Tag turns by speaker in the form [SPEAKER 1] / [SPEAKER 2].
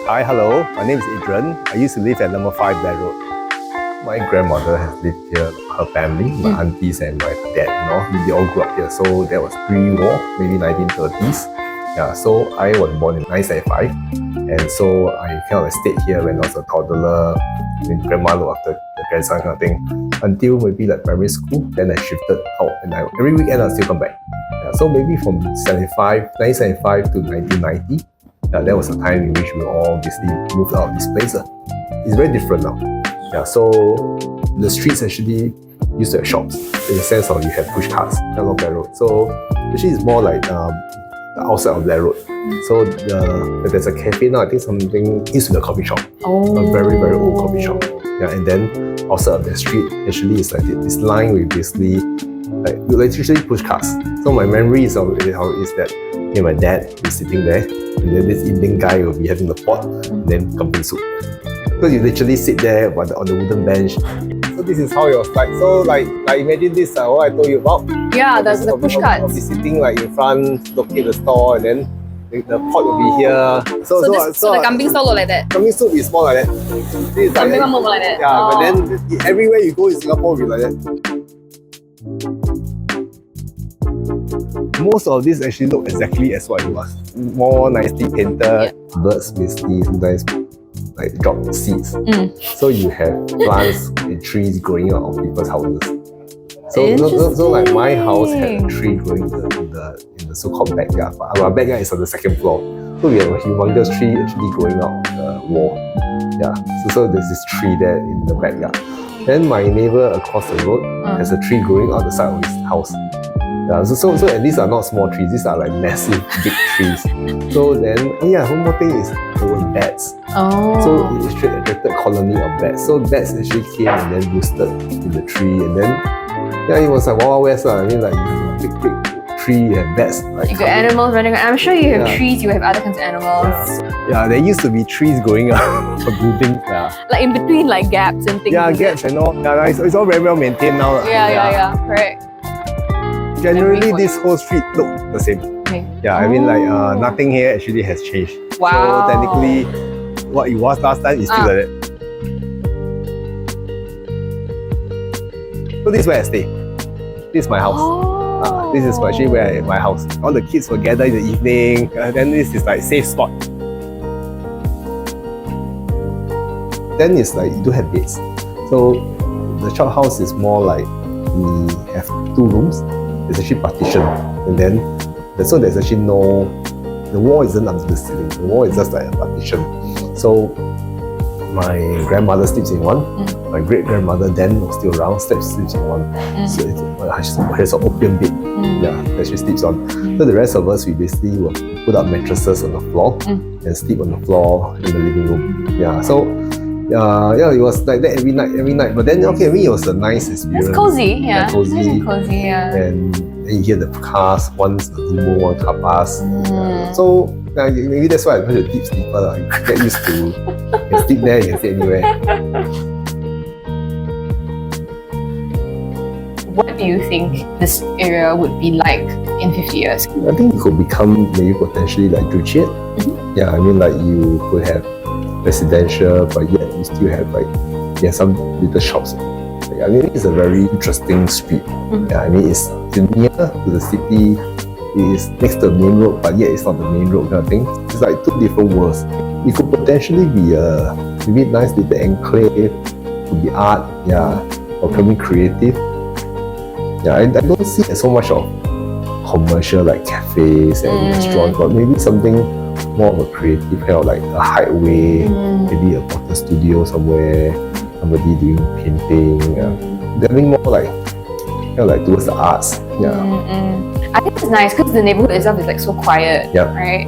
[SPEAKER 1] Hi, hello. My name is Adriane. I used to live at No.5 Blair Road. My grandmother has lived here, her family, my aunties and my dad, they all grew up here. So that was pre-war, maybe 1930s. Yeah, so I was born in 1975. And so I kind of stayed here when I was a toddler. Grandma looked after the grandson kind of thing. Until maybe like primary school, then I shifted out. And every weekend I'll still come back. Yeah, so maybe from 1975 to 1990, that was a time in which we all basically moved out of this place. It's very different now. Yeah, so the streets actually used to have shops in the sense of you have push carts along Blair Road. So actually it's more like the outside of Blair Road. So there's a cafe now. I think something used to be a coffee shop. A very, very old coffee shop. Yeah, and then outside of the street actually is like this line with basically like literally push carts. So my memory is that my dad is sitting there, and then this Indian guy will be having the pot, and then kambing soup. So you literally sit there on the wooden bench. So this is how it was like. So like imagine this, what I told you about.
[SPEAKER 2] Yeah, that's the push carts.
[SPEAKER 1] I'll be sitting like in front, looking at the store, and then the pot will be here.
[SPEAKER 2] So the kambing stall look like that?
[SPEAKER 1] Kambing soup is more like that. This is
[SPEAKER 2] kambing one more like that?
[SPEAKER 1] Yeah, but then everywhere you go in Singapore will be like that. Most of this actually look exactly as what it was. More nicely painted, birds basically sometimes like drop seeds. So you have plants and trees growing out of people's houses. So like my house had a tree growing in the so-called backyard. But our backyard is on the second floor. So we have a humongous tree actually growing out of the wall. Yeah. So there's this tree there in the backyard. Then my neighbor across the road has a tree growing out the side of his house. Yeah, so and these are not small trees, these are like massive big trees. So then, one more thing is there were bats. So it attracted a colony of bats. So bats actually came and then roosted in the tree, and then it was like Wild West. I mean, like big tree and bats. Like,
[SPEAKER 2] you got animals running around. I'm sure you have trees, you have other kinds of animals.
[SPEAKER 1] Yeah, there used to be trees growing up for buildings.
[SPEAKER 2] Like in between like gaps and things.
[SPEAKER 1] Yeah, gaps and all. Yeah, it's all very well maintained now.
[SPEAKER 2] Yeah, correct.
[SPEAKER 1] Generally, this whole street look the same.
[SPEAKER 2] Okay.
[SPEAKER 1] Yeah, I mean like nothing here actually has changed.
[SPEAKER 2] Wow.
[SPEAKER 1] So technically, what it was last time is still like that. So this is where I stay. This is my house. This is actually my house. All the kids will gather in the evening. Then this is like safe spot. Then it's like you do have beds. So the shop house is more like we have 2 rooms. It's actually partitioned, and then so there's actually the wall isn't up to the ceiling. The wall is just like a partition. So my grandmother sleeps in one. My great grandmother then was still around, sleeps in one. So it's an opium bed. That she sleeps on. So the rest of us, we basically will put up mattresses on the floor and sleep on the floor in the living room. It was like that every night. But then, it was a nice experience.
[SPEAKER 2] It's cozy,
[SPEAKER 1] Cozy.
[SPEAKER 2] Nice and cozy,
[SPEAKER 1] And you hear the cars, one's the Zumo, one car pass. So maybe that's why I'm such a deep sleeper. You get used to, you can sleep there, you can sleep anywhere.
[SPEAKER 2] What do you think this area would be like in 50 years?
[SPEAKER 1] I think it could become maybe potentially like Juchiat. Yeah, I mean like you could have residential, but yet you still have like some little shops. I mean, it's a very interesting street. I mean, it's near to the city. It is next to the main road, but yet it's not the main road kind of thing. It's like 2 different worlds. It could potentially be a maybe nice little enclave. It could be art, or becoming creative. I don't see so much of commercial like cafes and restaurants, but maybe something more of a creative kind of like a hideaway, maybe a photo studio somewhere, somebody doing painting, delving more like towards the arts.
[SPEAKER 2] I think it's nice because the neighborhood itself is like so quiet, right?